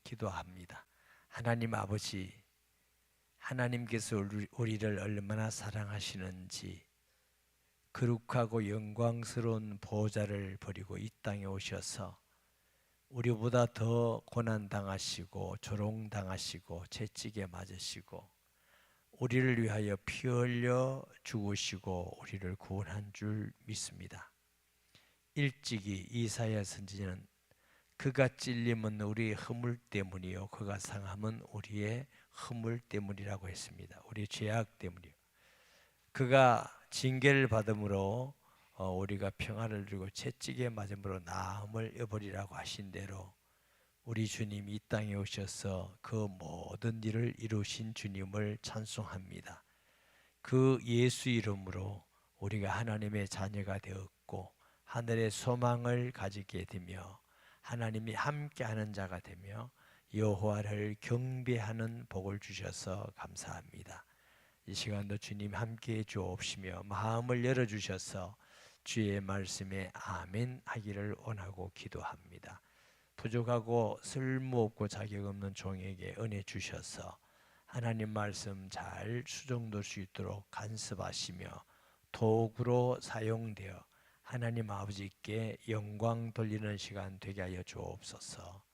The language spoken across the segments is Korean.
기도합니다. 하나님 아버지, 하나님께서 우리를 얼마나 사랑하시는지 거룩하고 영광스러운 보좌를 버리고 이 땅에 오셔서 우리보다 더 고난당하시고 조롱당하시고 채찍에 맞으시고 우리를 위하여 피 흘려 죽으시고 우리를 구원한 줄 믿습니다. 일찍이 이사야 선지자는 그가 찔림은 우리의 허물 때문이요 그가 상함은 우리의 허물 때문이라고 했습니다. 우리의 죄악 때문이요. 그가 징계를 받음으로 우리가 평안을 누리고 채찍에 맞음으로 나음을 입으리라고 하신 대로 우리 주님 이 땅에 오셔서 그 모든 일을 이루신 주님을 찬송합니다. 그 예수 이름으로 우리가 하나님의 자녀가 되었고 하늘의 소망을 가지게 되며 하나님이 함께하는 자가 되며 여호와를 경배하는 복을 주셔서 감사합니다. 이 시간도 주님 함께해 주옵시며 마음을 열어주셔서 주의 말씀에 아멘 하기를 원하고 기도합니다. 부족하고 쓸모없고 자격 없는 종에게 은혜 주셔서 하나님 말씀 잘 수정될 수 있도록 간섭하시며 도구로 사용되어 하나님 아버지께 영광 돌리는 시간 되게 하여 주옵소서.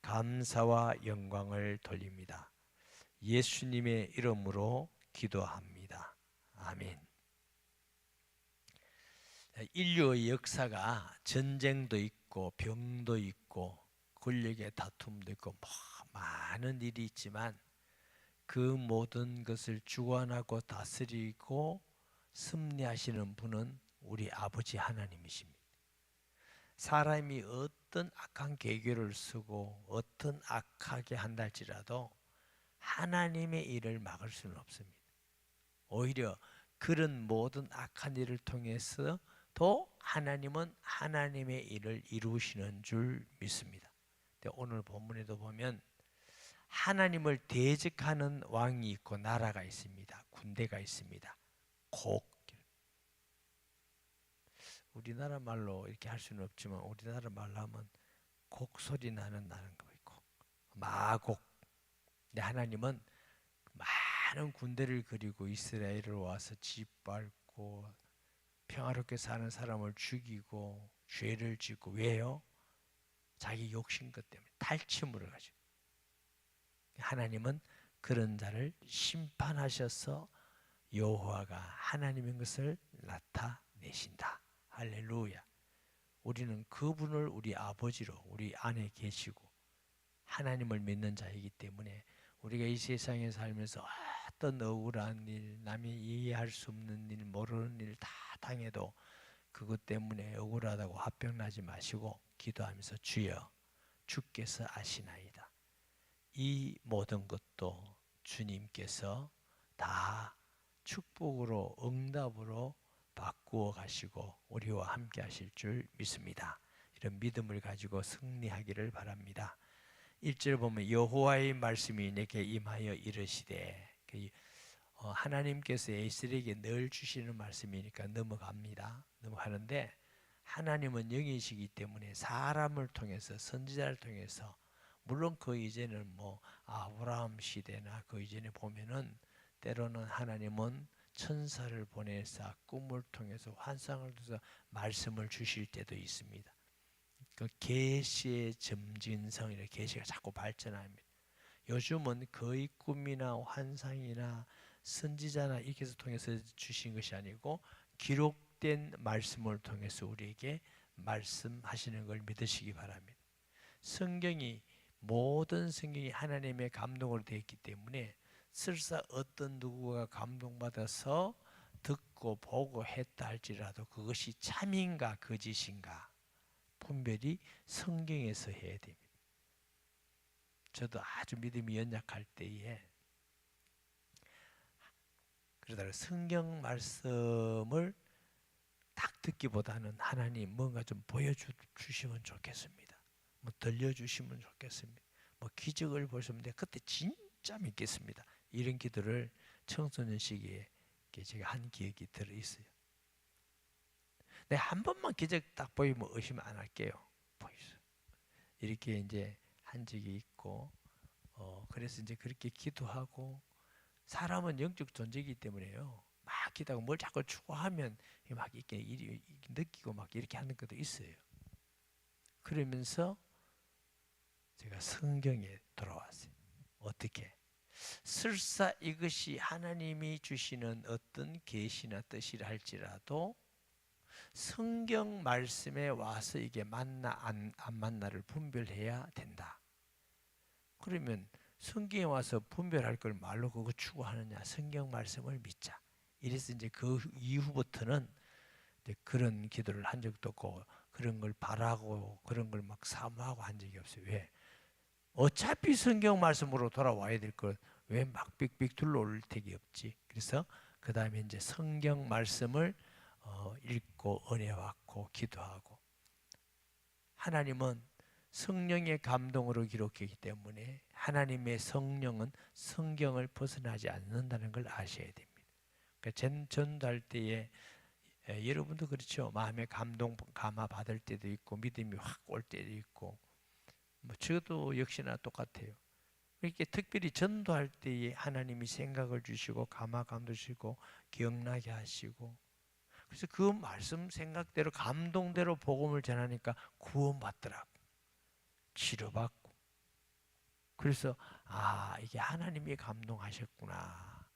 감사와 영광을 돌립니다. 예수님의 이름으로 기도합니다. 아멘. 인류의 역사가 전쟁도 있고 병도 있고 권력의 다툼도 있고 많은 일이 있지만 그 모든 것을 주관하고 다스리고 승리하시는 분은 우리 아버지 하나님이십니다. 사람이 어떤 악한 계교를 쓰고 어떤 악하게 한다 할지라도 하나님의 일을 막을 수는 없습니다. 오히려 그런 모든 악한 일을 통해서 또 하나님은 하나님의 일을 이루시는 줄 믿습니다. 오늘 본문에도 보면 하나님을 대적하는 왕이 있고 나라가 있습니다. 군대가 있습니다. 우리나라 말로 이렇게 할 수는 없지만 우리나라 말로 하면 곡소리 나는 거 있고 마곡. 근데 하나님은 많은 군대를 그리고 이스라엘을 와서 짓밟고 평화롭게 사는 사람을 죽이고 죄를 짓고 왜요? 자기 욕심것 때문에 탈취물을 가지고. 하나님은 그런 자를 심판하셔서 여호와가 하나님인 것을 나타내신다. 할렐루야. 우리는 그분을 우리 아버지로 우리 안에 계시고 하나님을 믿는 자이기 때문에 우리가 이 세상에 살면서 어떤 억울한 일, 남이 이해할 수 없는 일, 모르는 일 다 당해도 그것 때문에 억울하다고 화병나지 마시고 기도하면서 주여 주께서 아시나이다. 이 모든 것도 주님께서 다 축복으로 응답으로 바꾸어 가시고 우리와 함께 하실 줄 믿습니다. 이런 믿음을 가지고 승리하기를 바랍니다. 1절 보면 여호와의 말씀이 내게 임하여 이르시되 하나님께서 에스겔에게 늘 주시는 말씀이니까 넘어가는데 하나님은 영이시기 때문에 사람을 통해서 선지자를 통해서 물론 그 이제는 아브라함 시대나 그 이전에 보면은 때로는 하나님은 천사를 보내서 꿈을 통해서 환상을 통해서 말씀을 주실 때도 있습니다. 그 계시의 점진성이라 계시가 자꾸 발전합니다. 요즘은 거의 꿈이나 환상이나 선지자나 이렇게 해서 통해서 주신 것이 아니고 기록된 말씀을 통해서 우리에게 말씀하시는 걸 믿으시기 바랍니다. 모든 성경이 하나님의 감동으로 되어 있기 때문에 설사 어떤 누구가 감동받아서 듣고 보고 했다 할지라도 그것이 참인가 거짓인가 분별이 성경에서 해야 됩니다. 저도 아주 믿음이 연약할 때에 그러다가 성경 말씀을 딱 듣기보다는 하나님 뭔가 좀 보여주시면 좋겠습니다. 들려주시면 좋겠습니다. 기적을 보시면 그때 진짜 믿겠습니다. 이런 기도를 청소년 시기에 제가 한 기억이 들어있어요. 한 번만 기적 딱 보이면 의심 안 할게요. 보이죠? 이렇게 이제 한 적이 있고, 그래서 이제 그렇게 기도하고, 사람은 영적 존재이기 때문에요. 막 기도하고 뭘 자꾸 추구하면 막 이렇게 느끼고 막 이렇게 하는 것도 있어요. 그러면서 제가 성경에 돌아왔어요. 어떻게? 설사 이것이 하나님이 주시는 어떤 계시나 뜻이라 할지라도 성경 말씀에 와서 이게 맞나 안 맞나를 분별해야 된다. 그러면 성경에 와서 분별할 걸 말로 그거 추구하느냐? 성경 말씀을 믿자. 이래서 이제 그 이후부터는 이제 그런 기도를 한 적도 없고 그런 걸 바라고 그런 걸 막 사모하고 한 적이 없어요. 왜? 어차피 성경 말씀으로 돌아와야 될 걸 왜 막 삑삑 둘러올 택이 없지. 그래서 그 다음에 이제 성경 말씀을 읽고 은혜 받고 기도하고, 하나님은 성령의 감동으로 기록했기 때문에 하나님의 성령은 성경을 벗어나지 않는다는 걸 아셔야 됩니다. 그러니까 전도할 때에 여러분도 그렇죠. 마음의 감동 감화 받을 때도 있고 믿음이 확 올 때도 있고, 뭐 저도 역시나 똑같아요. 이렇게 특별히 전도할 때에 하나님이 생각을 주시고 감화 감동 주시고 기억나게 하시고, 그래서 그 말씀 생각대로 감동대로 복음을 전하니까 구원받더라고. 치료받고. 그래서 이게 하나님이 감동하셨구나.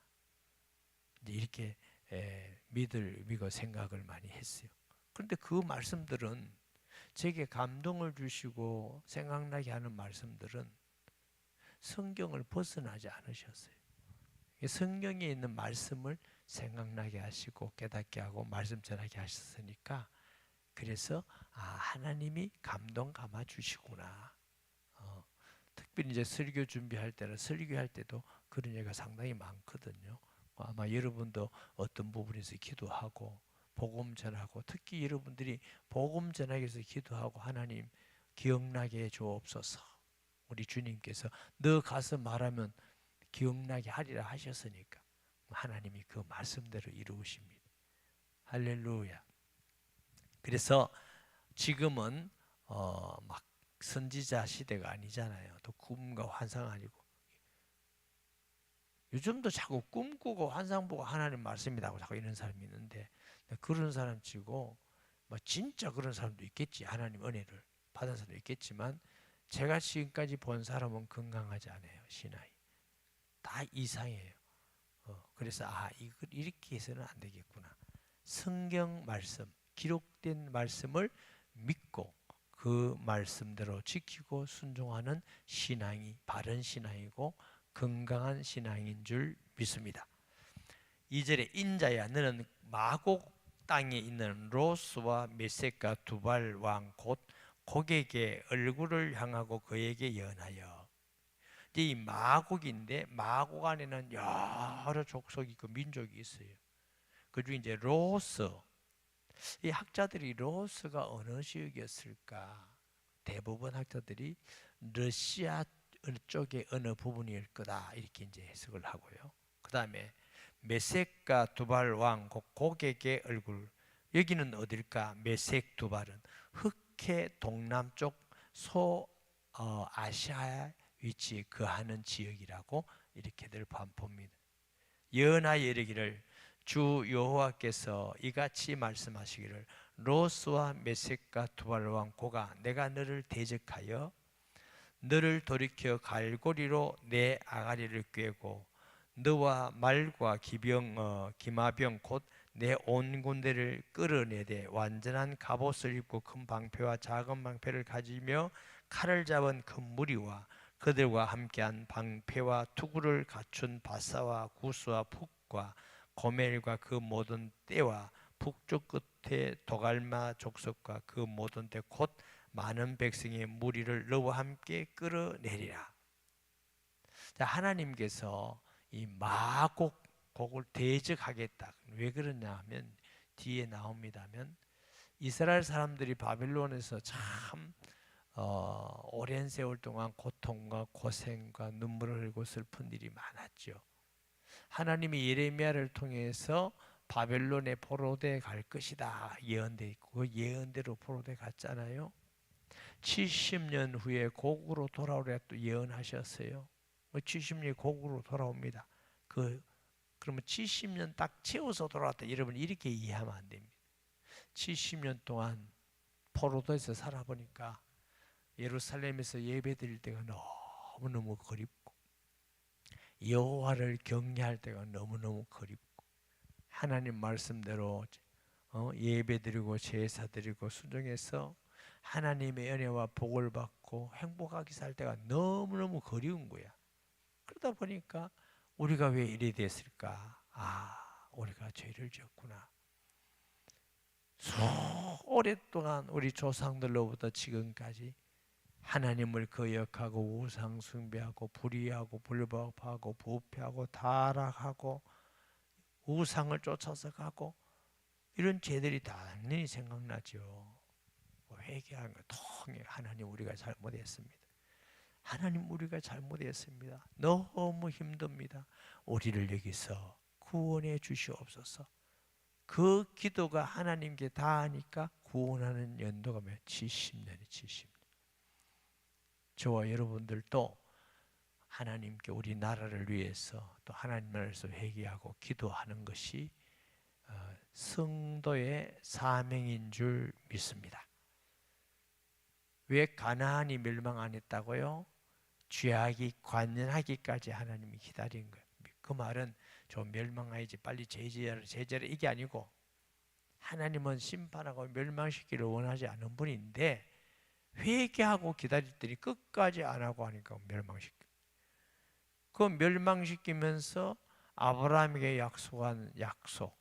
이제 이렇게 믿고 생각을 많이 했어요. 그런데 그 말씀들은 제게 감동을 주시고 생각나게 하는 말씀들은 성경을 벗어나지 않으셨어요. 성경에 있는 말씀을 생각나게 하시고 깨닫게 하고 말씀 전하게 하셨으니까, 그래서 하나님이 감동 감아 주시구나. 특별히 이제 설교 준비할 때는 설교할 때도 그런 얘기가 상당히 많거든요. 아마 여러분도 어떤 부분에서 기도하고 복음 전하고, 특히 여러분들이 복음 전하기 위해서 기도하고 하나님 기억나게 해 주옵소서. 우리 주님께서 너 가서 말하면 기억나게 하리라 하셨으니까 하나님이 그 말씀대로 이루십니다. 할렐루야. 그래서 지금은 막 선지자 시대가 아니잖아요. 또 꿈과 환상 아니고, 요즘도 자꾸 꿈꾸고 환상 보고 하나님 말씀이라고 자꾸 이런 사람이 있는데, 그런 사람 치고 뭐 진짜 그런 사람도 있겠지. 하나님 은혜를 받은 사람도 있겠지만 제가 지금까지 본 사람은 건강하지 않아요. 신앙이 다 이상해요. 그래서 이걸 이렇게 해서는 안 되겠구나. 성경 말씀, 기록된 말씀을 믿고 그 말씀대로 지키고 순종하는 신앙이 바른 신앙이고 건강한 신앙인 줄 믿습니다. 2절에 인자야 너는 마곡 땅에 있는 로스와 메섹과 두발 왕 곧 곡에게 얼굴을 향하고 그에게 연하여. 이 마곡인데 마곡 안에는 여러 족속이 있고 민족이 있어요. 그중에 이제 로스, 이 학자들이 로스가 어느 지역이었을까? 대부분 학자들이 러시아 쪽의 어느 부분일 거다 이렇게 이제 해석을 하고요. 그 다음에 메섹과 두발 왕 곡에게 얼굴, 여기는 어딜까? 메섹 두발은 흑해 동남쪽 아시아에 위치 거하는 지역이라고 이렇게들 봅니다. 연하여 이르기를 주 여호와께서 이같이 말씀하시기를 로스와 메섹과 두발 왕 고가 내가 너를 대적하여 너를 돌이켜 갈고리로 내 아가리를 꿰고 너와 말과 기마병 곧 내 온 군대를 끌어내되 완전한 갑옷을 입고 큰 방패와 작은 방패를 가지며 칼을 잡은 큰 무리와 그들과 함께한 방패와 투구를 갖춘 바사와 구스와 푹과 고멜과 그 모든 떼와 북쪽 끝에 도갈마 족속과 그 모든 때 곧 많은 백성의 무리를 너와 함께 끌어내리라. 자, 하나님께서 이 마곡을 대적하겠다. 왜 그러냐 하면 뒤에 나옵니다면 이스라엘 사람들이 바빌론에서 참 오랜 세월 동안 고통과 고생과 눈물을 흘리고 슬픈 일이 많았죠. 하나님이 예레미야를 통해서 바벨론에 포로돼 갈 것이다 예언돼 있고 그 예언대로 포로돼 갔잖아요. 70년 후에 고국으로 돌아오려 또 예언하셨어요. 70년이 고국으로 돌아옵니다. 그러면 70년 딱 채워서 돌아왔다. 여러분 이렇게 이해하면 안 됩니다. 70년 동안 포로도에서 살아보니까 예루살렘에서 예배드릴 때가 너무너무 그립고 여호와를 경외할 때가 너무너무 그립고 하나님 말씀대로 예배드리고 제사드리고 순종해서 하나님의 은혜와 복을 받고 행복하게 살 때가 너무너무 그리운 거야. 그러다 보니까 우리가 왜 이래 됐을까? 우리가 죄를 지었구나. 오랫동안 우리 조상들로부터 지금까지 하나님을 거역하고 우상 숭배하고 불의하고 불법하고 부패하고 타락하고 우상을 쫓아서 가고 이런 죄들이 당연히 생각나죠. 회개하는 거 통해 하나님 우리가 잘못했습니다. 하나님 우리가 잘못했습니다. 너무 힘듭니다. 우리를 여기서 구원해 주시옵소서. 그 기도가 하나님께 닿으니까 구원하는 연도가 70년이 70년. 저와 여러분들도 하나님께 우리 나라를 위해서 또 하나님을 위해서 회개하고 기도하는 것이 성도의 사명인 줄 믿습니다. 왜 가나안이 멸망 안 했다고요? 죄악이 관연하기까지 하나님이 기다린 거예요. 그 말은 좀 멸망하지 빨리 제재를 이게 아니고 하나님은 심판하고 멸망시키기를 원하지 않은 분인데 회개하고 기다렸더니 끝까지 안 하고 하니까 멸망시켜. 그 멸망시키면서 아브라함에게 약속한 약속,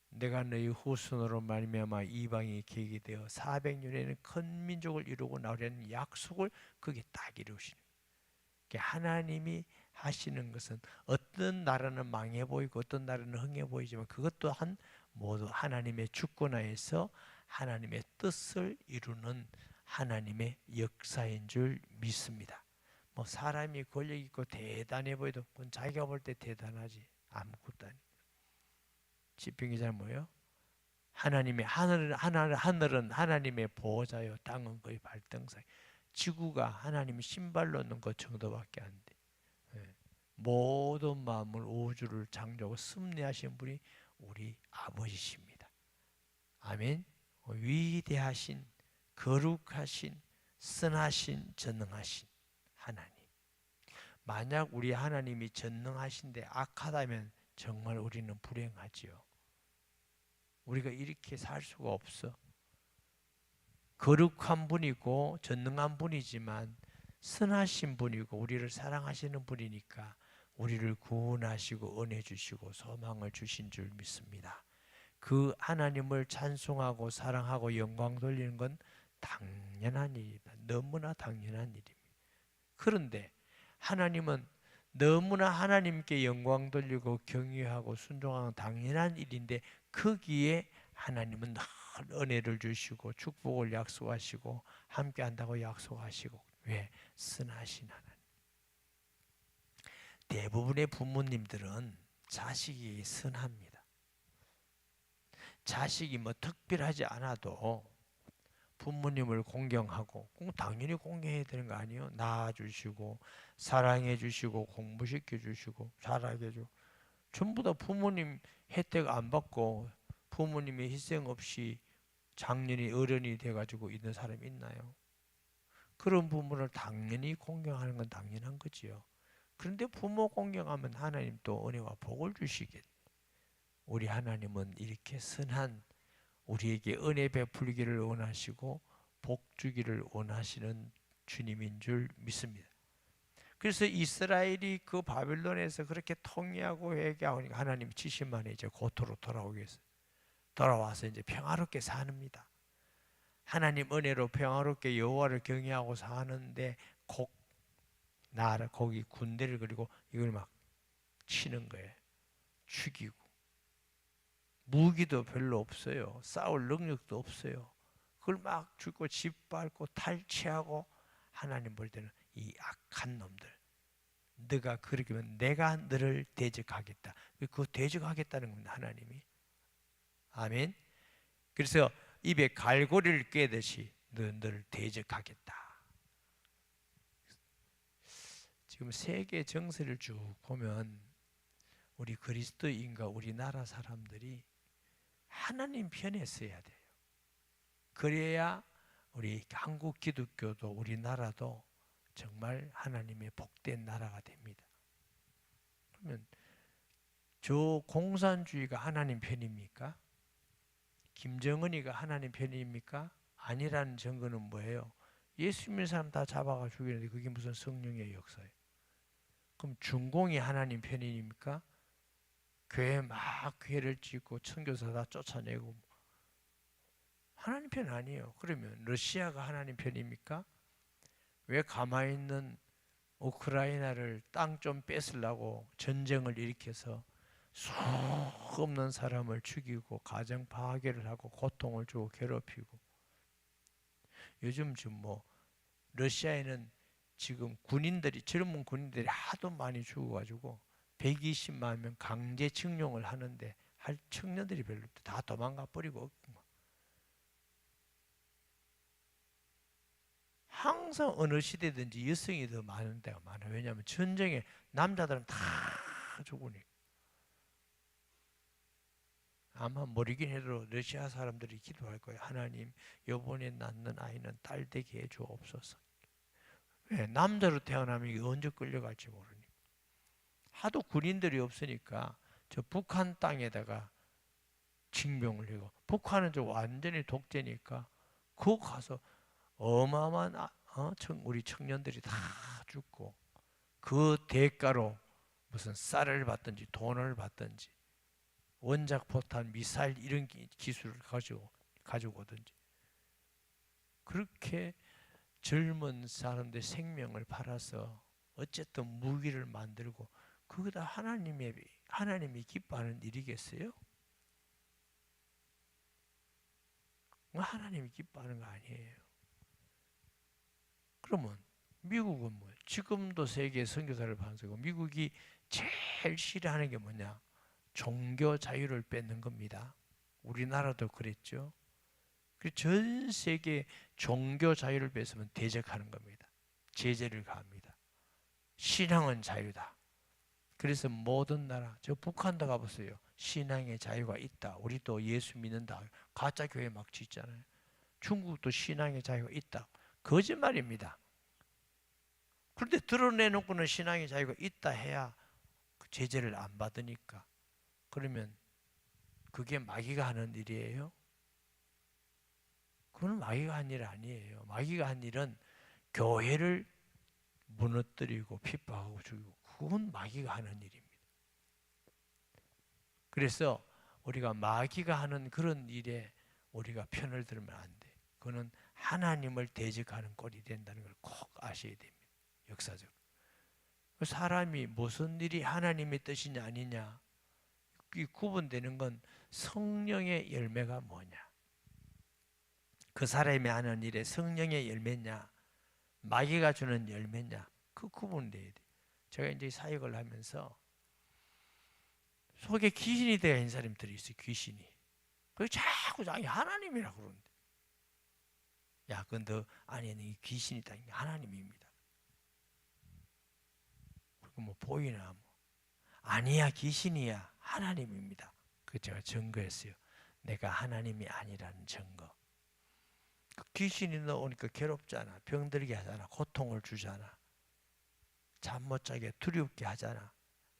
내가 너희 후손으로 말미암아 이방이 계기 되어 400년에는 큰 민족을 이루고 나오려는 약속을 그게 딱 이루시는 거예요. 하나님이 하시는 것은 어떤 나라는 망해 보이고 어떤 나라는 흥해 보이지만 그것 또한 모두 하나님의 주권하에서 하나님의 뜻을 이루는 하나님의 역사인 줄 믿습니다. 사람이 권력 있고 대단해 보여도 그건 자기가 볼 때 대단하지 아무것도 아니에요. 지평기자 뭐예요? 하나님의 하늘은 하나님의 보호자요, 땅은 그의 발등상. 지구가 하나님이 신발 놓는 것 정도밖에 안 돼. 모든 만물 우주를 창조하고 섭리하신 분이 우리 아버지십니다. 아멘. 위대하신, 거룩하신, 선하신, 전능하신 하나님. 만약 우리 하나님이 전능하신데 악하다면 정말 우리는 불행하지요. 우리가 이렇게 살 수가 없어. 거룩한 분이고 전능한 분이지만 선하신 분이고 우리를 사랑하시는 분이니까 우리를 구원하시고 은혜 주시고 소망을 주신 줄 믿습니다. 그 하나님을 찬송하고 사랑하고 영광 돌리는 건 당연한 일이다. 너무나 당연한 일입니다. 그런데 하나님은 너무나 하나님께 영광 돌리고 경외하고 순종하는 당연한 일인데 거기에 하나님은 늘 은혜를 주시고 축복을 약속하시고 함께 한다고 약속하시고 왜? 선하신 하나님. 대부분의 부모님들은 자식이 선합니다. 자식이 특별하지 않아도 부모님을 공경하고 당연히 공경해야 되는 거 아니에요? 낳아주시고 사랑해 주시고 공부시켜 주시고 잘하게 해주고 전부 다 부모님 혜택 안 받고 부모님의 희생 없이 장년이 어른이 돼가지고 있는 사람이 있나요? 그런 부모를 당연히 공경하는 건 당연한 거지요. 그런데 부모 공경하면 하나님 또 은혜와 복을 주시겠. 우리 하나님은 이렇게 선한 우리에게 은혜 베풀기를 원하시고 복 주기를 원하시는 주님인 줄 믿습니다. 그래서 이스라엘이 그 바빌론에서 그렇게 통일하고 회개하고 하나님 70만에 이제 고토로 돌아오겠어요. 돌아와서 이제 평화롭게 사는니다. 하나님 은혜로 평화롭게 여호와를 경외하고 사는데 거기 군대를 그리고 이걸 막 치는 거예요. 죽이고 무기도 별로 없어요. 싸울 능력도 없어요. 그걸 막 죽고 짓밟고 탈취하고 하나님 볼 때는 이 악한 놈들 너가 그렇게 하면 내가 너를 대적하겠다. 그 대적하겠다는 겁니다. 하나님이. 아멘. 그래서 입에 갈고리를 꿰듯이 너를 대적하겠다. 지금 세계 정세를 쭉 보면 우리 그리스도인과 우리나라 사람들이 하나님 편에 서야 돼요. 그래야 우리 한국 기독교도 우리나라도 정말 하나님의 복된 나라가 됩니다. 그러면 저 공산주의가 하나님 편입니까? 김정은이가 하나님 편입니까? 아니라는 증거는 뭐예요? 예수 믿는 사람 다 잡아가 죽이는데 그게 무슨 성령의 역사예요? 그럼 중공이 하나님 편입니까? 교회 막 교회를 짓고 선교사 다 쫓아내고 하나님 편 아니에요. 그러면 러시아가 하나님 편입니까? 왜 가만히 있는 우크라이나를 땅 좀 뺏으려고 전쟁을 일으켜서 수 없는 사람을 죽이고 가정 파괴를 하고 고통을 주고 괴롭히고 요즘 뭐 러시아에는 지금 군인들이 젊은 군인들이 하도 많이 죽어가지고 120만 명 강제 징용을 하는데 할 청년들이 별로 없대. 다 도망가 버리고 항상 어느 시대든지 여성이 더 많은 데가 많아요. 왜냐하면 전쟁에 남자들은 다 죽으니까. 아마 모르긴 해도 러시아 사람들이 기도할 거예요. 하나님, 이번에 낳는 아이는 딸 되게 해주옵소서. 왜? 남자로 태어나면 이게 언제 끌려갈지 모르니까. 하도 군인들이 없으니까 저 북한 땅에다가 징병을 하고, 북한은 저 완전히 독재니까 그거 가서 어마어마한 우리 청년들이 다 죽고 그 대가로 무슨 쌀을 받든지 돈을 받든지 원작 포탄 미사일 이런 기술을 가지고 오든지 그렇게 젊은 사람들 생명을 팔아서 어쨌든 무기를 만들고 그거 다 하나님이 기뻐하는 일이겠어요? 하나님이 기뻐하는 거 아니에요. 그러면 미국은 뭐예요? 지금도 세계 선교사를 반성하고 미국이 제일 싫어하는 게 뭐냐? 종교 자유를 뺏는 겁니다. 우리나라도 그랬죠. 전 세계 종교 자유를 뺏으면 대적하는 겁니다. 제재를 가합니다. 신앙은 자유다. 그래서 모든 나라, 저 북한도 가보세요. 신앙의 자유가 있다. 우리도 예수 믿는다. 가짜 교회 막 짓잖아요. 중국도 신앙의 자유가 있다. 거짓말입니다. 그런데 드러내놓고는 신앙의 자유가 있다 해야 제재를 안 받으니까. 그러면 그게 마귀가 하는 일이에요? 그건 마귀가 한 일 아니에요. 마귀가 한 일은 교회를 무너뜨리고 핍박하고 죽이고 그건 마귀가 하는 일입니다. 그래서 우리가 마귀가 하는 그런 일에 우리가 편을 들면 안 돼. 그거는 하나님을 대적하는 꼴이 된다는 걸 꼭 아셔야 됩니다. 역사적으로. 사람이 무슨 일이 하나님의 뜻이냐 아니냐 이 구분되는 건 성령의 열매가 뭐냐. 그 사람이 하는 일에 성령의 열매냐 마귀가 주는 열매냐 그 구분돼야 돼. 제가 이제 사역을 하면서 속에 귀신이 되어 있는 사람들이 있어요. 귀신이. 그게 자꾸 자기 하나님이라고 그러는데 야 그건 너 안에는 이 귀신이다. 하나님입니다. 그리고 뭐 보이나 뭐 아니야 귀신이야 하나님입니다. 그 제가 증거했어요. 내가 하나님이 아니라는 증거. 그 귀신이 나오니까 괴롭잖아. 병들게 하잖아. 고통을 주잖아. 잠 못 자게 두렵게 하잖아.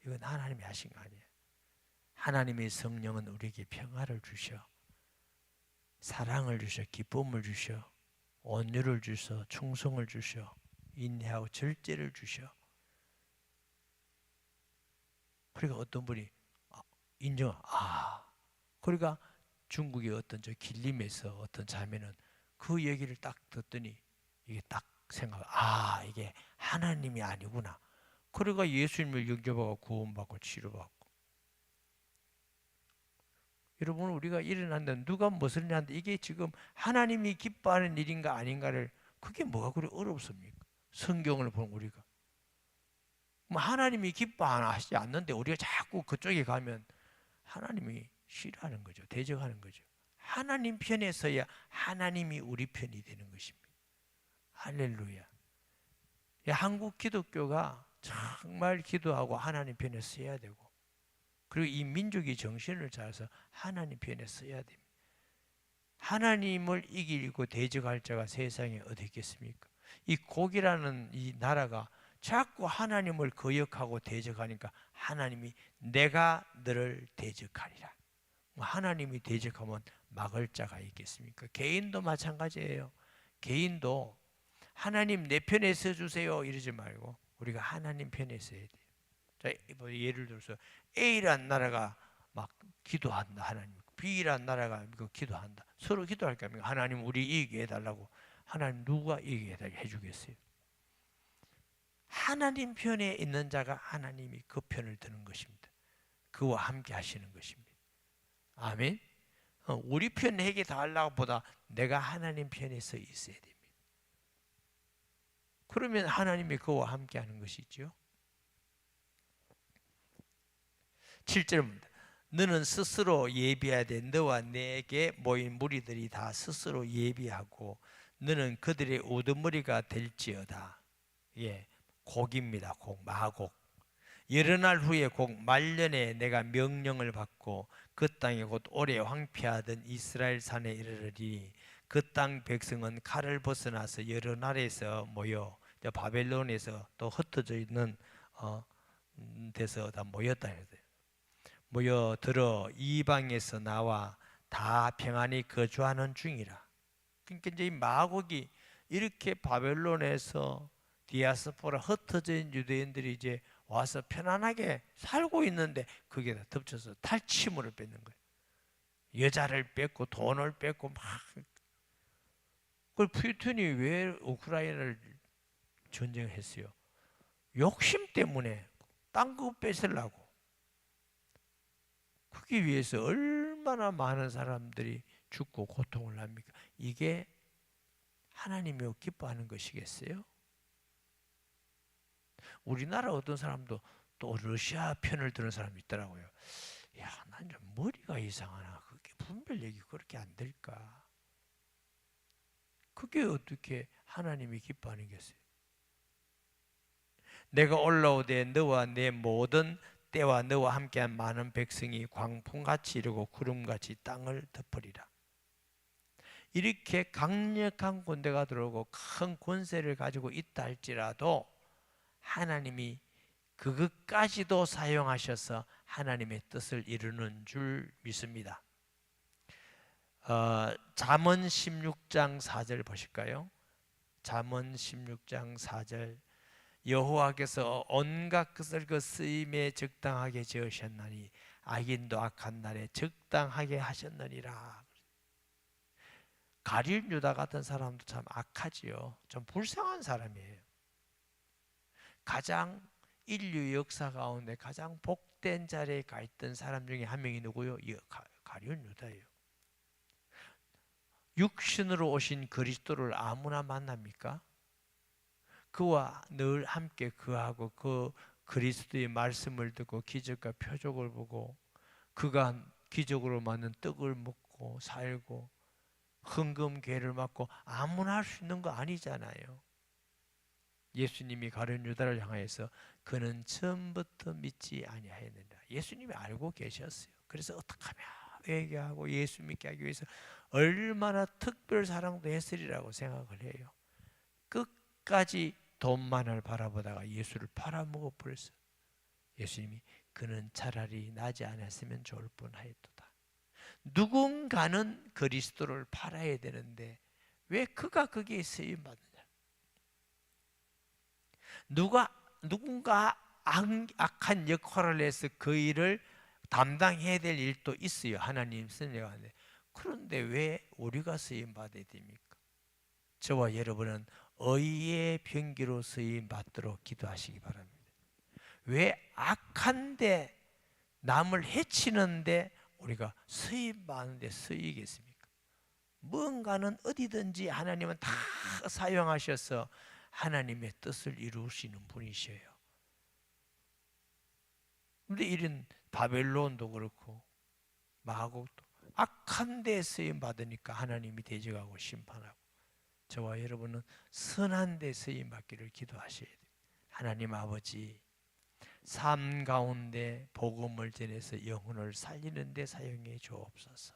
이건 하나님이 하신 거 아니에요. 하나님의 성령은 우리에게 평화를 주셔. 사랑을 주셔. 기쁨을 주셔. 온유를 주셔. 충성을 주셔. 인내하고 절제를 주셔. 그러니까 어떤 분이 그러니까 중국의 어떤 저 길림에서 어떤 자매는 그 얘기를 딱 듣더니 이게 딱 이게 하나님이 아니구나. 그러니까 예수님을 영접하고 구원받고 치료받고. 여러분 우리가 일어난다 누가 무엇을 하는데 이게 지금 하나님이 기뻐하는 일인가 아닌가를 그게 뭐가 그리 어렵습니까? 성경을 보는 우리가. 하나님이 기뻐하지 않는데 우리가 자꾸 그쪽에 가면 하나님이 싫어하는 거죠. 대적하는 거죠. 하나님 편에 서야 하나님이 우리 편이 되는 것입니다. 할렐루야. 한국 기독교가 정말 기도하고 하나님 편에 서야 되고, 그리고 이 민족의 정신을 잘해서 하나님 편에 서야 됩니다. 하나님을 이기고 대적할 자가 세상에 어디 있겠습니까? 이 곡이라는 이 나라가 자꾸 하나님을 거역하고 대적하니까 하나님이 내가 너를 대적하리라. 하나님이 대적하면 막을 자가 있겠습니까? 개인도 마찬가지예요. 개인도 하나님 내 편에 서주세요 이러지 말고 우리가 하나님 편에 서야 돼요. 자, 예를 들어서 A라는 나라가 막 기도한다. 하나님. B라는 나라가 기도한다. 서로 기도할 겁니까? 하나님 우리 이기게 해달라고. 하나님 누가 이기게 해주겠어요? 하나님 편에 있는 자가 하나님이 그 편을 드는 것입니다. 그와 함께 하시는 것입니다. 아멘. 우리 편 해게 달라고 보다 내가 하나님 편에 서 있어야 됩니다. 그러면 하나님이 그와 함께 하는 것이죠. 7절입니다. 너는 스스로 예비해야 돼. 너와 내게 모인 무리들이 다 스스로 예비하고 너는 그들의 우두머리가 될지어다. 예, 곡입니다. 곡, 마곡. 여러 날 후에 곧 말년에 내가 명령을 받고 그 땅에 곧 오래 황폐하던 이스라엘 산에 이르르리 그 땅 백성은 칼을 벗어나서 여러 나라에서 모여 바벨론에서 또 흩어져 있는 데서 다 모였다 해야 돼요. 모여들어 이방에서 나와 다 평안히 거주하는 중이라. 그러니까 이제 이 마곡이 이렇게 바벨론에서 디아스포라 흩어져 있는 유대인들이 이제 와서 편안하게 살고 있는데 거기에 다 덮쳐서 탈취물을 뺏는 거예요. 여자를 뺏고 돈을 뺏고 막. 그걸 푸틴이 왜 우크라이나를 전쟁했어요? 욕심 때문에 딴 거 뺏으려고. 그기 위해서 얼마나 많은 사람들이 죽고 고통을 합니까? 이게 하나님이 기뻐하는 것이겠어요? 우리나라 어떤 사람도 또 러시아 편을 드는 사람이 있더라고요. 야, 난 좀 머리가 이상하나. 그게 분별력이 그렇게 안 될까? 그게 어떻게 하나님이 기뻐하는겠어요? 내가 올라오되 너와 내 모든 때와 너와 함께한 많은 백성이 광풍같이 이르고 구름같이 땅을 덮으리라. 이렇게 강력한 군대가 들어오고 큰 권세를 가지고 있다 할지라도 하나님이 그것까지도 사용하셔서 하나님의 뜻을 이루는 줄 믿습니다. 잠언 16장 4절 보실까요? 잠언 16장 4절 여호와께서 온갖 것을 그 쓰임에 적당하게 지으셨나니 악인도 악한 날에 적당하게 하셨느니라. 가룟 유다 같은 사람도 참 악하지요. 좀 불쌍한 사람이에요. 가장 인류 역사 가운데 가장 복된 자리에 가 있던 사람 중에 한 명이 누구요? 가룟 유다예요. 육신으로 오신 그리스도를 아무나 만납니까? 그와 늘 함께 거하고 그 그리스도의 말씀을 듣고 기적과 표적을 보고 그가 기적으로 만든 떡을 먹고 살고 헌금궤를 맞고 아무나 할 수 있는 거 아니잖아요. 예수님이 가룟 유다를 향해서 그는 처음부터 믿지 아니하였느니라. 예수님이 알고 계셨어요. 그래서 어떻게 하면 회개하고 예수 믿게 하기 위해서 얼마나 특별 사랑도 했으리라고 생각을 해요. 끝까지 돈만을 바라보다가 예수를 팔아먹어 버렸어요. 예수님이 그는 차라리 나지 않았으면 좋을 뻔하였도다. 누군가는 그리스도를 팔아야 되는데 왜 그가 거기에 쓰임 받느냐? 누군가 악한 역할을 해서 그 일을 담당해야 될 일도 있어요. 하나님 선택하는데 그런데 왜 우리가 쓰임 받아야 됩니까? 저와 여러분은 의의 병기로 쓰임 받도록 기도하시기 바랍니다. 왜 악한데 남을 해치는데 우리가 쓰임 받는데 쓰이겠습니까? 뭔가는 어디든지 하나님은 다 사용하셔서 하나님의 뜻을 이루시는 분이셔요. 그런데 이런 바벨론도 그렇고 마곡도 악한 데 쓰임 받으니까 하나님이 대적하고 심판하고, 저와 여러분은 선한 데 쓰임 받기를 기도하셔야 돼요. 하나님 아버지, 삶 가운데 복음을 전해서 영혼을 살리는 데 사용해 주옵소서.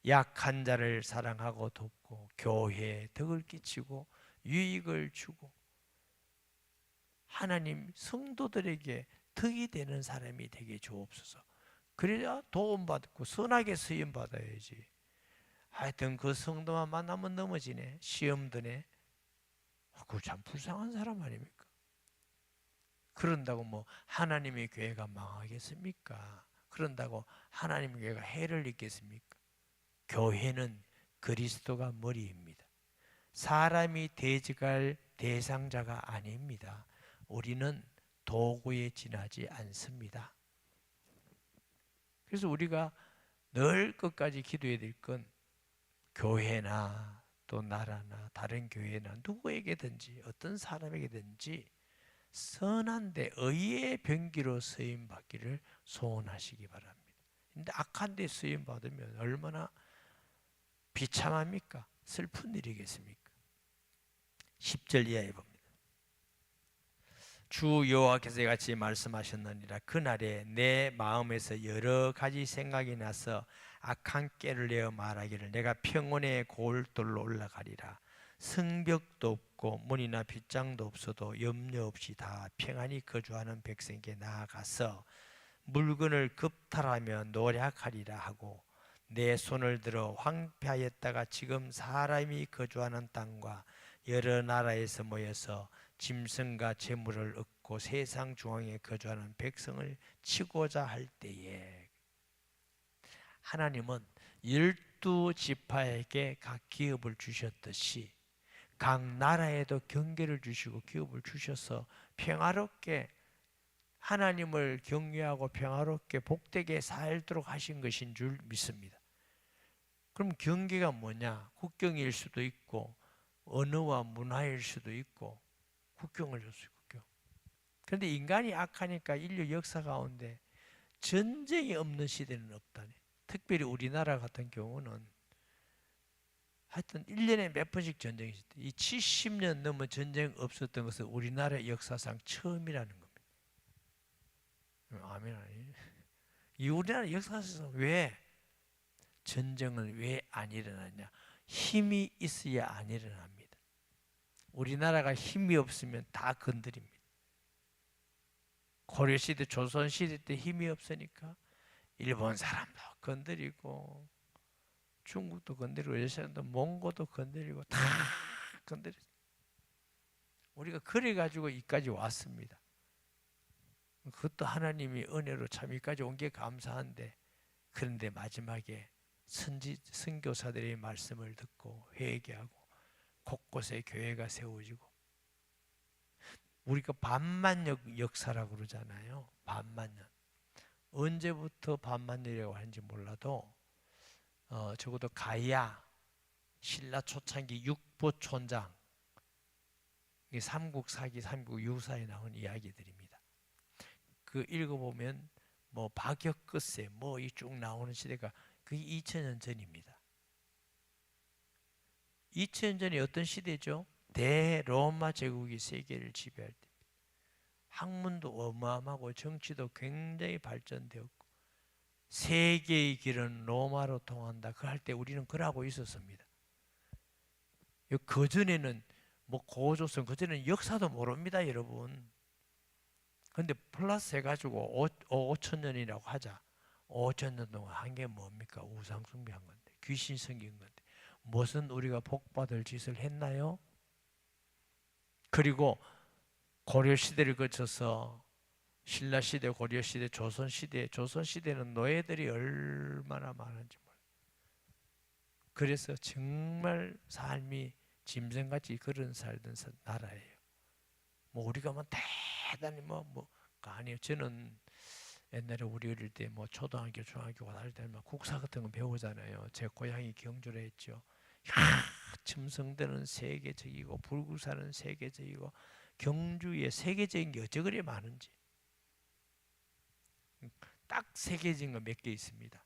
약한 자를 사랑하고 돕고 교회에 덕을 끼치고 유익을 주고 하나님 성도들에게 덕이 되는 사람이 되게 주옵소서. 그래야 도움받고 선하게 쓰임받아야지. 하여튼 그 성도만 만나면 넘어지네, 시험 드네. 그거 참 불쌍한 사람 아닙니까? 그런다고 뭐 하나님의 교회가 망하겠습니까? 그런다고 하나님의 교회가 해를 입겠습니까? 교회는 그리스도가 머리입니다. 사람이 대적할 대상자가 아닙니다. 우리는 도구에 지나지 않습니다. 그래서 우리가 늘 끝까지 기도해야 될 건 교회나 또 나라나 다른 교회나 누구에게든지 어떤 사람에게든지 선한데 의의 병기로 쓰임 받기를 소원하시기 바랍니다. 근데 악한 데 쓰임 받으면 얼마나 비참합니까? 슬픈 일이겠습니까? 10절 이하에 봅니다. 주 여호와께서 같이 말씀하셨느니라. 그날에 내 마음에서 여러 가지 생각이 나서 악한 꾀를 내어 말하기를 내가 평원의 고울돌로 올라가리라. 성벽도 없고 문이나 빗장도 없어도 염려 없이 다 평안히 거주하는 백성에게 나아가서 물건을 급탈하며 노략하리라 하고 내 손을 들어 황폐하였다가 지금 사람이 거주하는 땅과 여러 나라에서 모여서 짐승과 재물을 얻고 세상 중앙에 거주하는 백성을 치고자 할 때에 하나님은 12지파에게 각 기업을 주셨듯이 각 나라에도 경계를 주시고 기업을 주셔서 평화롭게 하나님을 경외하고 평화롭게 복되게 살도록 하신 것인 줄 믿습니다. 그럼 경계가 뭐냐? 국경일 수도 있고 언어와 문화일 수도 있고 국경을 줬어요. 국경. 그런데 인간이 악하니까 인류 역사 가운데 전쟁이 없는 시대는 없다네. 특별히 우리나라 같은 경우는 하여튼 1년에 몇 번씩 전쟁이 있을 때 이 70년 넘은 전쟁 없었던 것은 우리나라 역사상 처음이라는 겁니다. 아멘 아니. 이 우리나라 역사상 왜 전쟁은 왜 안 일어나냐? 힘이 있어야 안 일어납니다. 우리나라가 힘이 없으면 다 건드립니다. 고려시대, 조선시대 때 힘이 없으니까 일본 사람도 건드리고 중국도 건드리고 러시아도 몽고도 건드리고 다 건드렸어요. 우리가 그래가지고 이까지 왔습니다. 그것도 하나님이 은혜로 참 이까지 온 게 감사한데 그런데 마지막에 선교사들의 말씀을 듣고 회개하고 곳곳에 교회가 세워지고 우리가 반만년 역사라고 그러잖아요. 반만년. 언제부터 반만년이라고 하는지 몰라도 적어도 가야 신라 초창기 육보촌장 삼국사기 삼국 유사에 나온 이야기들입니다. 그 읽어보면 뭐 박역 끝세 뭐 이 쭉 나오는 시대가 그게 2000년 전입니다. 2000년 전이 어떤 시대죠? 대로마 제국이 세계를 지배할 때 학문도 어마어마하고 정치도 굉장히 발전되었고 세계의 길은 로마로 통한다. 그 할 때 우리는 그러고 있었습니다. 그전에는 뭐 고조선 그전에는 역사도 모릅니다, 여러분. 근데 플러스 해가지고 5천년이라고 하자. 5천년 동안 한 게 뭡니까? 우상 숭배한 건데, 귀신 섬긴 건데, 무슨 우리가 복받을 짓을 했나요? 그리고 고려 시대를 거쳐서 신라 시대, 고려 시대, 조선 시대, 조선 시대는 노예들이 얼마나 많은지 몰라요. 그래서 정말 삶이 짐승같이 그런 살던 나라예요. 뭐 우리가 뭐 대단히 아니요. 저는 옛날에 우리 어릴 때 뭐 초등학교, 중학교 다닐 때 국사 같은 거 배우잖아요. 제 고향이 경주라 했죠. 첨성대는 세계적이고 불구사는 세계적이고 경주에 세계적인 게 어째 그리 많은지 딱 세계적인 거 몇 개 있습니다.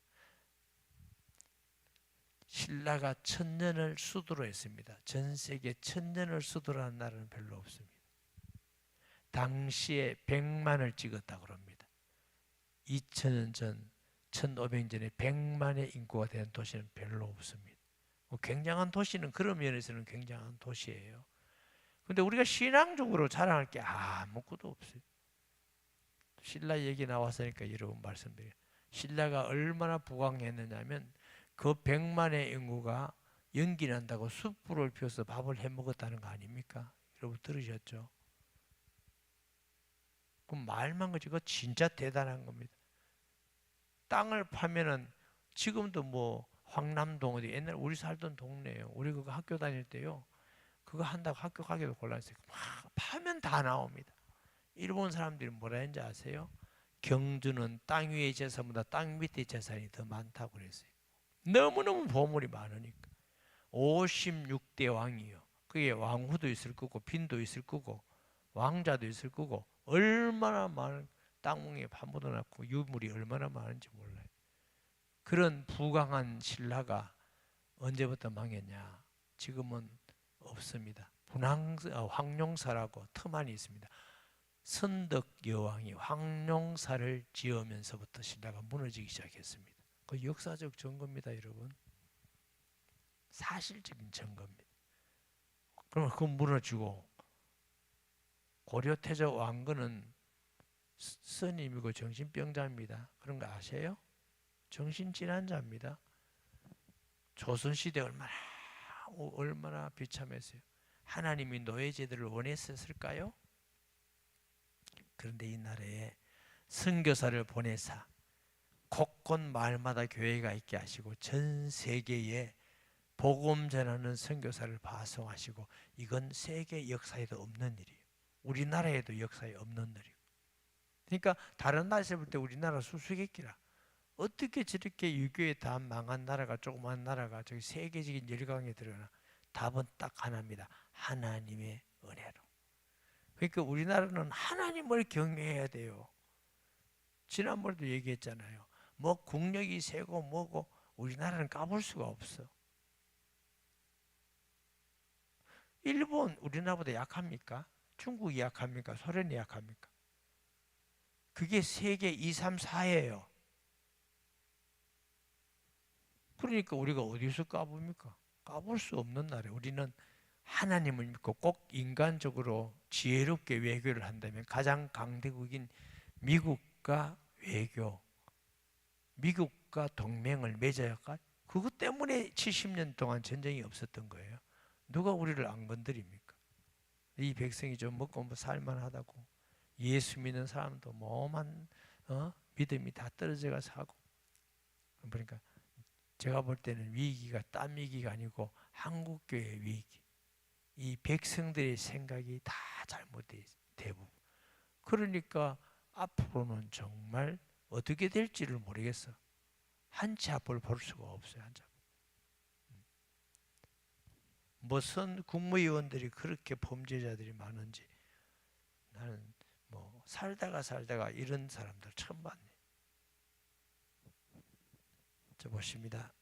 신라가 1000년을 수도로 했습니다. 전 세계 1000년을 수도로 한 나라는 별로 없습니다. 당시에 100만을 찍었다고 합니다. 2000년 전, 1500년에 100만의 인구가 된 도시는 별로 없습니다. 굉장한 도시는 그런 면에서는 굉장한 도시예요. 근데 우리가 신앙적으로 자랑할 게 아무것도 없어요. 신라 얘기 나왔으니까 여러분 말씀드려요. 신라가 얼마나 부강했느냐면 그 100만의 인구가 연기 난다고 숯불을 피워서 밥을 해 먹었다는 거 아닙니까? 여러분 들으셨죠? 그럼 말만 그지, 그거 진짜 대단한 겁니다. 땅을 파면은 지금도 뭐 황남동 어디 옛날 우리 살던 동네예요. 우리 그거 학교 다닐 때요. 그거 한다고 학교 가기도 곤란했어요. 막 파면 다 나옵니다. 일본 사람들이 뭐라 했는지 아세요? 경주는 땅 위의 재산보다 땅 밑의 재산이 더 많다고 그랬어요. 너무너무 보물이 많으니까. 56대 왕이요. 그게 왕후도 있을 거고 빈도 있을 거고 왕자도 있을 거고 얼마나 많은 땅뭉에 파묻어 놨고 유물이 얼마나 많은지 몰라요. 그런 부강한 신라가 언제부터 망했냐? 지금은 없습니다. 황룡사라고 터만이 있습니다. 선덕 여왕이 황룡사를 지으면서부터 신라가 무너지기 시작했습니다. 그 역사적 증거입니다, 여러분. 사실적인 증거입니다. 그러면 그건 무너지고 고려 태조 왕건은 스님이고 정신병자입니다. 그런 거 아세요? 정신질환자입니다. 조선시대 얼마나 비참했어요. 하나님이 노예제도를 원했을까요? 그런데 이 나라에 선교사를 보내사 곳곳 마을마다 교회가 있게 하시고 전 세계에 복음 전하는 선교사를 파송하시고, 이건 세계 역사에도 없는 일이에요. 우리나라에도 역사에 없는 일이고. 그러니까 다른 나라에서 볼 때 우리나라 수수께끼라. 어떻게 저렇게 유교에 다 망한 나라가, 조그만 나라가 저기 세계적인 열강에 들어가나? 답은 딱 하나입니다. 하나님의 은혜로. 그러니까 우리나라는 하나님을 경외해야 돼요. 지난번에도 얘기했잖아요. 뭐 국력이 세고 뭐고 우리나라는 까볼 수가 없어. 일본 우리나라보다 약합니까? 중국이 약합니까? 소련이 약합니까? 그게 세계 2, 3, 4예요. 그러니까 우리가 어디서 까봅니까? 까볼 수 없는 나라예요. 우리는 하나님을 믿고 꼭 인간적으로 지혜롭게 외교를 한다면 가장 강대국인 미국과 미국과 동맹을 맺어야 할까? 그것 때문에 70년 동안 전쟁이 없었던 거예요. 누가 우리를 안 건드립니까? 이 백성이 좀 먹고 뭐 살만하다고 예수 믿는 사람도 뭐만 믿음이 다 떨어져가 사고. 그러니까 제가 볼 때는 위기가 딴 위기가 아니고 한국교회의 위기. 이 백성들의 생각이 다 잘못돼 있어요. 대부분. 그러니까 앞으로는 정말 어떻게 될지를 모르겠어. 한 치 앞을 볼 수가 없어요. 한 치 앞. 무슨 국무위원들이 그렇게 범죄자들이 많은지 나는 뭐 살다가 이런 사람들 처음 봤네. 저 보십니다.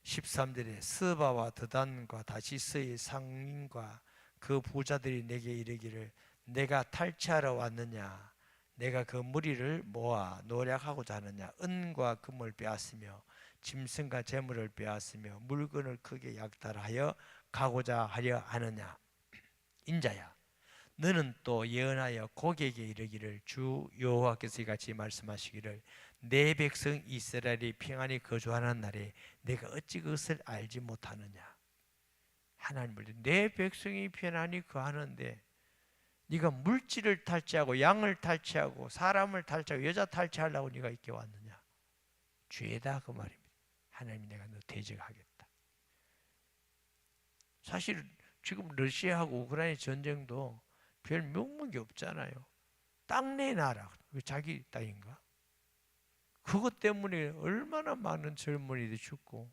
13절에 스바와 드단과 다시스의 상인과 그 부자들이 내게 이르기를 내가 탈취하러 왔느냐, 내가 그 무리를 모아 노략하고자 하느냐, 은과 금을 빼앗으며 짐승과 재물을 빼앗으며 물건을 크게 약탈하여 가고자 하려 하느냐. 인자야, 너는 또 예언하여 고객에게 이르기를 주 여호와께서 이같이 말씀하시기를 내 백성 이스라엘이 평안히 거주하는 날에 내가 어찌 그것을 알지 못하느냐. 하나님을 내 백성이 편안히 거하는데 네가 물질을 탈취하고 양을 탈취하고 사람을 탈취하고 여자 탈취하려고 네가 이렇게 왔느냐. 죄다 그 말입니다. 하나님이 내가 너 대적하겠다. 사실 지금 러시아하고 우크라이나 전쟁도 별 명목이 없잖아요. 땅 내 나라, 자기 땅인가? 그것 때문에 얼마나 많은 젊은이들이 죽고,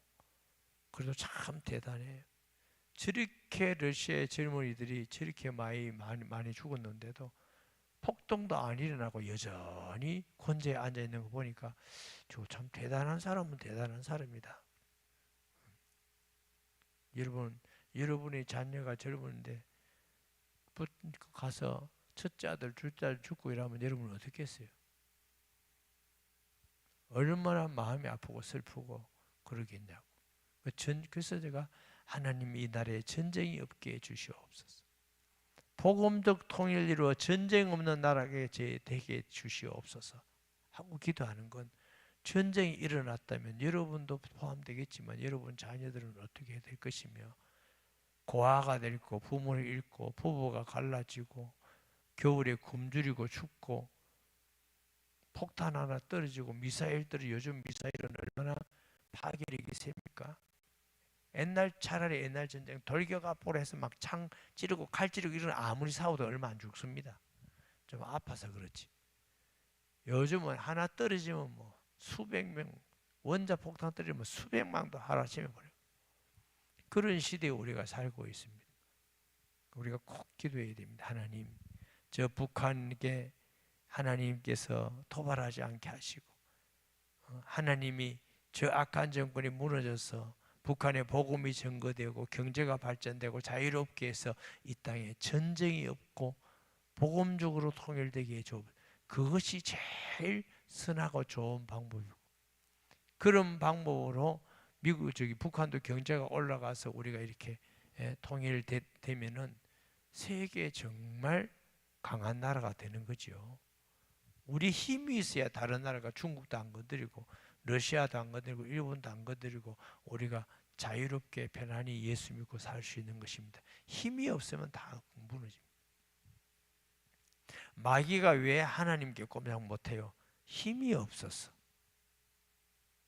그래도 참 대단해요. 저렇게 러시아의 젊은이들이 저렇게 많이 죽었는데도 폭동도 안 일어나고 여전히 권제에 앉아 있는 거 보니까 저 참 대단한 사람은 대단한 사람이다. 여러분의 자녀가 젊은데 가서 첫째 아들, 둘째 아들 죽고 이러면 여러분은 어떻게 했어요? 얼마나 마음이 아프고 슬프고 그러겠냐고. 그래서 제가 하나님 이 나라에 전쟁이 없게 해주시옵소서. 복음적 통일을 이루어 전쟁 없는 나라에 되게 해주시옵소서 하고 기도하는 건, 전쟁이 일어났다면 여러분도 포함되겠지만 여러분 자녀들은 어떻게 될 것이며, 고아가 될 거, 부모를 잃고 부부가 갈라지고 겨울에 굶주리고 춥고 폭탄 하나 떨어지고 미사일 떨어지고, 요즘 미사일은 얼마나 파괴력이 셉니까? 차라리 옛날 전쟁 돌격압으로 해서 막 창 찌르고 칼 찌르고 이런, 아무리 싸워도 얼마 안 죽습니다. 좀 아파서 그렇지. 요즘은 하나 떨어지면 뭐 수백 명, 원자 폭탄 떨어지면 수백 명도 하루아침에 버려요. 그런 시대에 우리가 살고 있습니다. 우리가 꼭 기도해야 됩니다. 하나님, 저 북한에게 하나님께서 토발하지 않게 하시고, 하나님이 저 악한 정권이 무너져서 북한의 복음이 증거되고 경제가 발전되고 자유롭게 해서 이 땅에 전쟁이 없고 복음적으로 통일되게 해줘. 그것이 제일 선하고 좋은 방법이고, 그런 방법으로 북한도 경제가 올라가서 우리가 이렇게 통일되면은 세계에 정말 강한 나라가 되는 거죠. 우리 힘이 있어야 다른 나라가, 중국도 안 건드리고 러시아도 안 건드리고 일본도 안 건드리고 우리가 자유롭게 편안히 예수 믿고 살 수 있는 것입니다. 힘이 없으면 다 무너집니다. 마귀가 왜 하나님께 꼼짝 못해요? 힘이 없었어.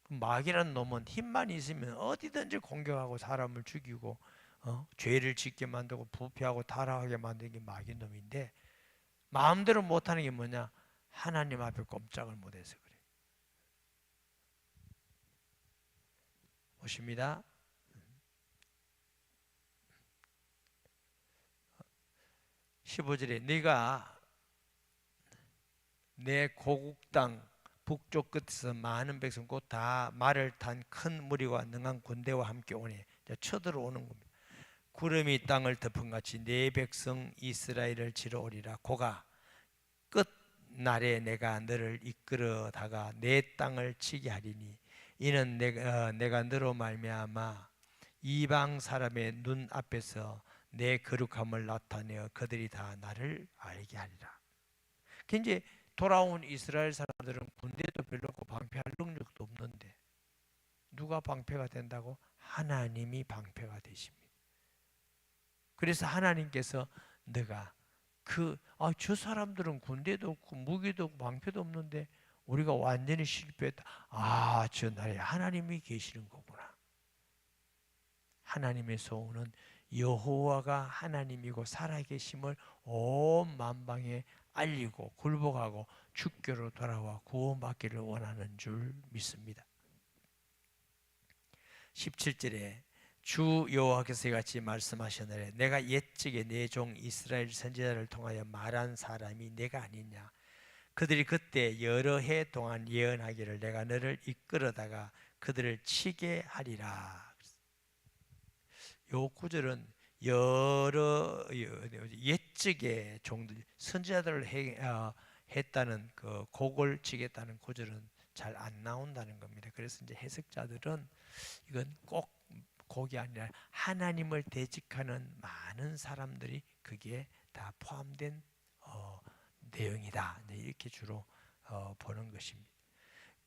마귀라는 놈은 힘만 있으면 어디든지 공격하고 사람을 죽이고 죄를 짓게 만들고 부패하고 타락하게 만드는 게 마귀 놈인데, 마음대로 못하는 게 뭐냐? 하나님 앞에 꼼짝을 못해서 그래. 보십니다. 15절에 네가 내 고국 땅 북쪽 끝에서 많은 백성 곧 다 말을 탄 큰 무리와 능한 군대와 함께 오니, 쳐들어오는 겁니다. 구름이 땅을 덮은같이 내 백성 이스라엘을 치러 오리라. 고가 끝 날에 내가 너를 이끌어다가 내 땅을 치게 하리니, 이는 내가 너로 말미암아 이방 사람의 눈 앞에서 내 거룩함을 나타내어 그들이 다 나를 알게 하리라. 이제 돌아온 이스라엘 사람들은 군대도 별로 없고 방패할 능력도 없는데 누가 방패가 된다고? 하나님이 방패가 되십니다. 그래서 하나님께서 너가 저 사람들은 군대도 없고 무기도 없고 방패도 없는데 우리가 완전히 실패했다. 저 나라에 하나님이 계시는 거구나. 하나님에서 오는 여호와가 하나님이고 살아계심을 온 만방에 알리고 굴복하고 주께로 돌아와 구원받기를 원하는 줄 믿습니다. 17절에 주 여호와께서 이같이 말씀하셨느니, 내가 옛적에 내 종 이스라엘 선지자를 통하여 말한 사람이 내가 아니냐. 그들이 그때 여러 해 동안 예언하기를 내가 너를 이끌어다가 그들을 치게 하리라. 요 구절은 여러 옛적에 종들 선지자들을 했다는 그 곡을 치겠다는 구절은 잘 안 나온다는 겁니다. 그래서 이제 해석자들은 이건 꼭 곡이 아니라 하나님을 대적하는 많은 사람들이 거기에 다 포함된 내용이다, 이렇게 주로 보는 것입니다.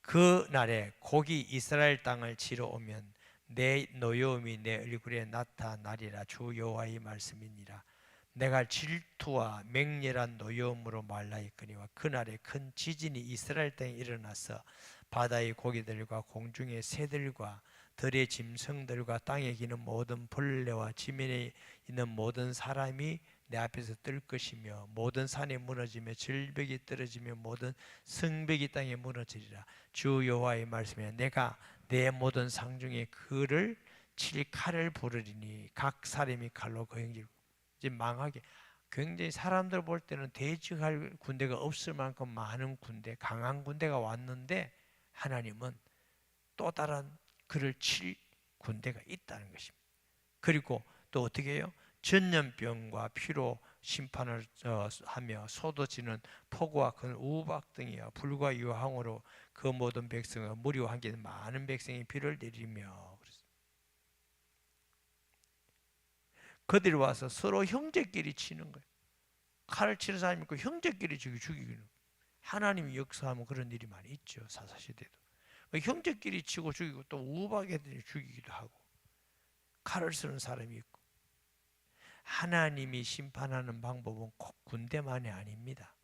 그 날에 곡이 이스라엘 땅을 치러 오면 내 노여움이 내 얼굴에 나타나리라. 주 여호와의 말씀이니라. 내가 질투와 맹렬한 노여움으로 말라했거니와 그날에 큰 지진이 이스라엘 땅에 일어나서 바다의 고기들과 공중의 새들과 들의 짐승들과 땅에 기는 모든 벌레와 지면에 있는 모든 사람이 내 앞에서 뜰 것이며, 모든 산이 무너지며 절벽이 떨어지며 모든 성벽이 땅에 무너지리라. 주 여호와의 말씀에 내가 내 모든 상중에 그를 칠 칼을 부르리니 각 사람이 칼로 그 행질, 이제 망하게, 굉장히 사람들 볼 때는 대적할 군대가 없을 만큼 많은 군대, 강한 군대가 왔는데 하나님은 또 다른 그를 칠 군대가 있다는 것입니다. 그리고 또 어떻게 해요? 전염병과 피로 심판을 하며 쏟아지는 폭우와 큰 우박 등이야 불과 유황으로 그 모든 백성과 무리와 함께 많은 백성이 비를 내리며 그들이 와서 서로 형제끼리 치는 거예요. 칼을 치는 사람이 있고 형제끼리 죽이기는 하나님이 역사하면 그런 일이 많이 있죠. 사사시대도 형제끼리 치고 죽이고 또 우박애들이 죽이기도 하고 칼을 쓰는 사람이 있고 하나님이 심판하는 방법은 꼭 군대만이 아닙니다.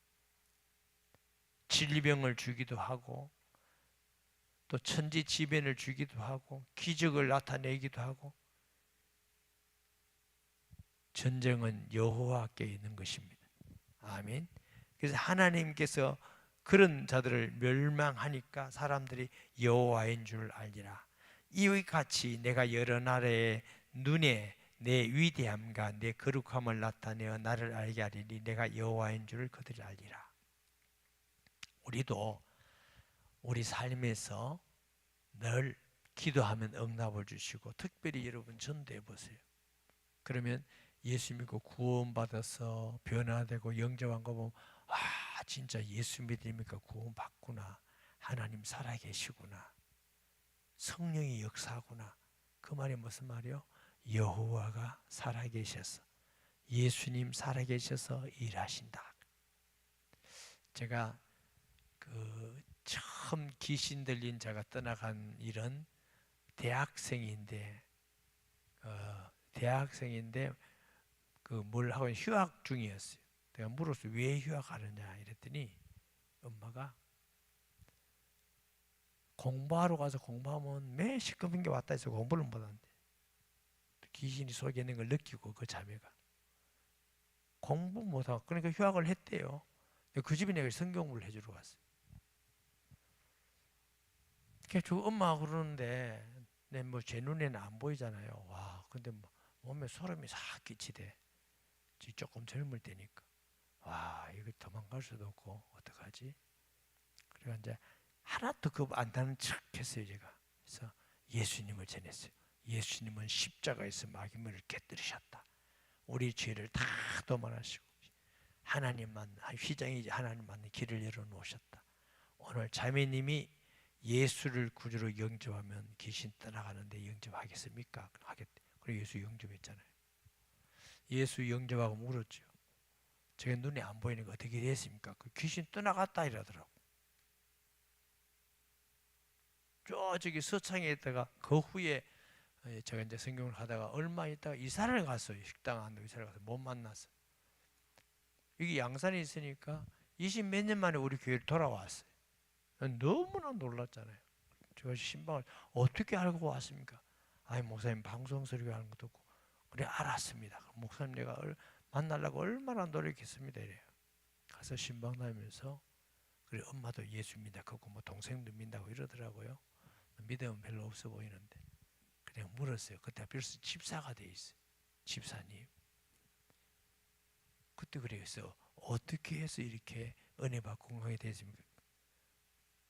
질병을 주기도 하고 또 천지지변을 주기도 하고 기적을 나타내기도 하고 전쟁은 여호와께 있는 것입니다. 아멘. 그래서 하나님께서 그런 자들을 멸망하니까 사람들이 여호와인 줄 알리라. 이와 같이 내가 여러 나라의 눈에 내 위대함과 내 거룩함을 나타내어 나를 알게 하리니 내가 여호와인 줄 그들이 알리라. 우리도 우리 삶에서 늘 기도하면 응답을 주시고 특별히 여러분 전도해 보세요. 그러면 예수 믿고 구원받아서 변화되고 영접한 거 보면 아 진짜 예수 믿으니까 구원받구나. 하나님 살아계시구나. 성령이 역사하구나. 그 말이 무슨 말이요? 여호와가 살아계셔서 예수님 살아계셔서 일하신다. 제가 그 처음 귀신 들린 자가 떠나간 일은 대학생인데 그 뭘 하고 휴학 중이었어요. 내가 물었어요. 왜 휴학하느냐 이랬더니 엄마가 공부하러 가서 공부하면 매 시끄러운 게 왔다 해서 공부를 못한대. 귀신이 속에 있는 걸 느끼고 그 자매가 공부 못하고 그러니까 휴학을 했대요. 그 집에 내가 성경을 해주러 갔어요. 저 엄마가 그러는데 뭐 제 눈에는 안 보이잖아요. 와 근데 몸에 소름이 싹 끼치대. 조금 젊을 때니까 와 이거 도망갈 수도 없고 어떡하지? 그래서 이제 하나도 겁 안 나는 척 했어요 제가. 그래서 예수님을 전했어요. 예수님은 십자가에서 마귀물을 깨뜨리셨다. 우리 죄를 다 도말하시고 하나님만 휘장이지 하나님만 길을 열어놓으셨다. 오늘 자매님이 예수를 구주로 영접하면 귀신 떠나가는데 영접하겠습니까? 하겠대. 그리고 예수 영접했잖아요. 예수 영접하고 물었죠. 제가 눈에 안 보이는 거 어떻게 됐습니까? 그 귀신 떠나갔다 이러더라고. 저기 서창에 있다가 그 후에 제가 이제 성경을 하다가 얼마 있다가 이사를 갔어요. 식당 안에 이사를 가서 못 만났어요. 여기 양산에 있으니까 20 몇 년 만에 우리 교회를 돌아왔어요. 너무나 놀랐잖아요. 제가 신방을 어떻게 알고 왔습니까? 아니 목사님 방송 설교하는 것도 없고 그래 알았습니다. 목사님 내가 만나려고 얼마나 노력했습니다. 이래요. 가서 신방 다니면서 그래 엄마도 예수 믿다고 뭐 동생도 믿다고 이러더라고요. 믿음은 별로 없어 보이는데 그냥 물었어요. 그때 벌써 집사가 돼 있어요. 집사님. 그때 그래서 어떻게 해서 이렇게 은혜 받고 건강하게 됐습니까?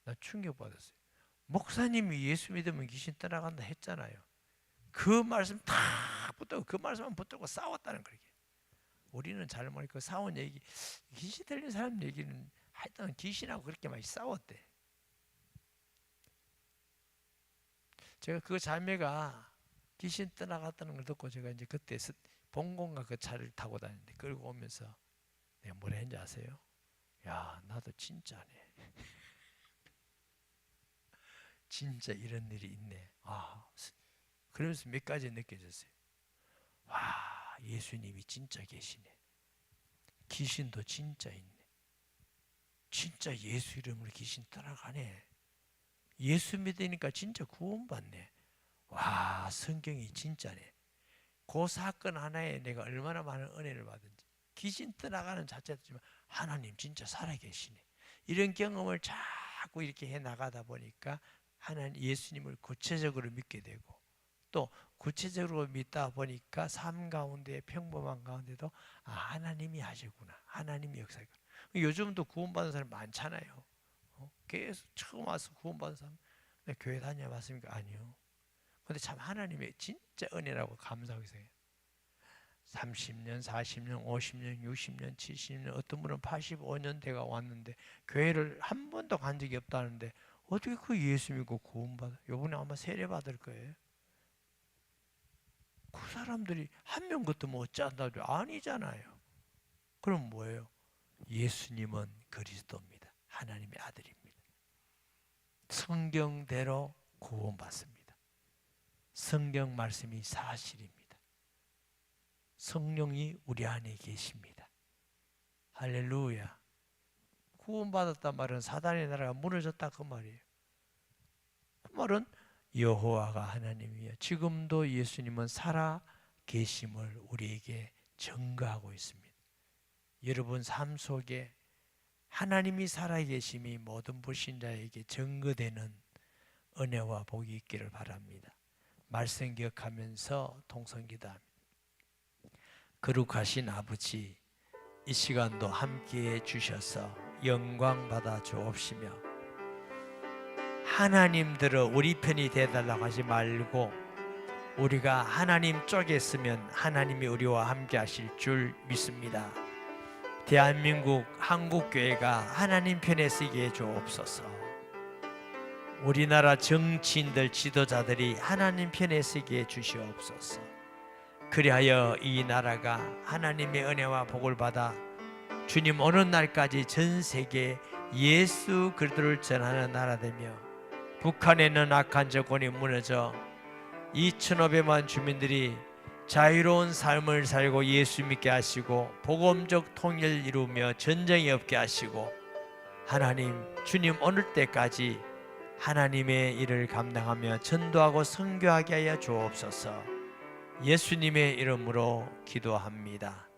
나 충격받았어요. 목사님이 예수 믿으면 귀신 떠나간다 했잖아요. 그 말씀 다 붙들고 그 말씀만 붙들고 싸웠다는 거예요. 우리는 잘 모르고 싸운 얘기 귀신 들린 사람 얘기는 하여튼 귀신하고 그렇게 많이 싸웠대. 제가 그 자매가 귀신 떠나갔다는 걸 듣고 제가 이제 그때 봉공과 그 차를 타고 다니는데 끌고 오면서 내가 뭐라 했는지 아세요? 야 나도 진짜네. 진짜 이런 일이 있네. 그러면서 몇 가지 느껴졌어요. 와 예수님이 진짜 계시네. 귀신도 진짜 있네. 진짜 예수 이름으로 귀신 떠나가네. 예수 믿으니까 진짜 구원받네. 와 성경이 진짜네. 그 사건 하나에 내가 얼마나 많은 은혜를 받은지. 귀신 떠나가는 자체지만 하나님 진짜 살아계시네. 이런 경험을 자꾸 이렇게 해 나가다 보니까 하나님 예수님을 구체적으로 믿게 되고 또 구체적으로 믿다 보니까 삶 가운데 평범한 가운데도 하나님이 하시구나. 하나님이 역사하구나. 요즘도 구원받은 사람 많잖아요. 계속 처음 와서 구원받은 사람 교회 다녀봤습니까? 아니요. 근데 참 하나님의 진짜 은혜라고 감사하고 있어요. 30년, 40년, 50년, 60년, 70년, 어떤 분은 85년 대가 왔는데 교회를 한 번도 간 적이 없다는데 어떻게 그 예수 믿고 구원받아? 요번에 아마 세례 받을 거예요. 그 사람들이 한 명 것도 뭐 어쩐다도 아니잖아요. 그럼 뭐예요? 예수님은 그리스도입니다. 하나님의 아들입니다. 성경대로 구원받습니다. 성경 말씀이 사실입니다. 성령이 우리 안에 계십니다. 할렐루야. 구원받았단 말은 사단의 나라가 무너졌다 그 말이에요. 그 말은 여호와가 하나님이요 지금도 예수님은 살아 계심을 우리에게 증거하고 있습니다. 여러분 삶 속에 하나님이 살아 계심이 모든 불신자에게 증거되는 은혜와 복이 있기를 바랍니다. 말씀 기억하면서 통성기도합니다. 거룩하신 아버지, 이 시간도 함께해 주셔서 영광 받아 주옵시며 하나님들은 우리 편이 되달라고 하지 말고 우리가 하나님 쪽에 있으면 하나님이 우리와 함께 하실 줄 믿습니다. 대한민국 한국교회가 하나님 편에 서게 해 주옵소서. 우리나라 정치인들 지도자들이 하나님 편에 서게 해 주시옵소서. 그리하여 이 나라가 하나님의 은혜와 복을 받아 주님 오는 날까지 전 세계 예수 그리스도를 전하는 나라 되며 북한에 있는 악한 정권이 무너져 2,500만 주민들이 자유로운 삶을 살고 예수 믿게 하시고 복음적 통일을 이루며 전쟁이 없게 하시고 하나님 주님 오늘 때까지 하나님의 일을 감당하며 전도하고 선교하게 하여 주옵소서. 예수님의 이름으로 기도합니다.